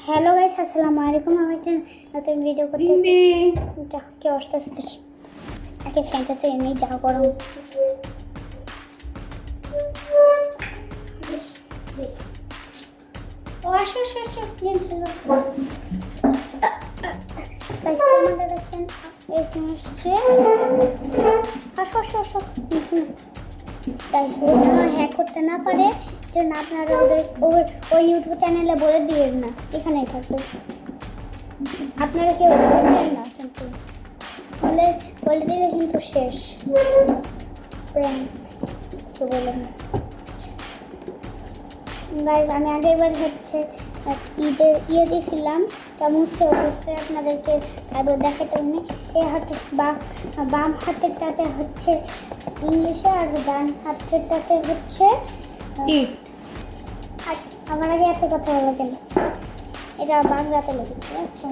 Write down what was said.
Hello guys, আসসালামু আলাইকুম। আমি একটা নতুন ভিডিও করতে কি অবস্থা আছে দেখি। আগে ফ্যানটা তো এমনি যা গরম। ও আসো আসো আসো, গেম খেলো। গাইস আমাদের দেখছেন এই জিনিসছে। আসো আসো আসো। গাইস ও যেন হ্যাক করতে না পারে, যেন আপনারা ওই ইউটিউব চ্যানেলে বলে দিবেন না, এখানেই থাকবে। আপনারা কেউ বলবেন না, কিন্তু বলে দিলে কিন্তু শেষ। তো বললাম গাইস, আমি আগেরবার হচ্ছে ঈদের দিয়েছিলাম কেমন হচ্ছে আপনাদেরকে, তারপর দেখাতে উনি এই হাতে বাম হাতেরটাতে হচ্ছে ইংলিশে আর ডান হাতেরটাতে হচ্ছে আমার আগে এত কথা বলা কেন, এটা বাংলাতে লিখেছি। আচ্ছা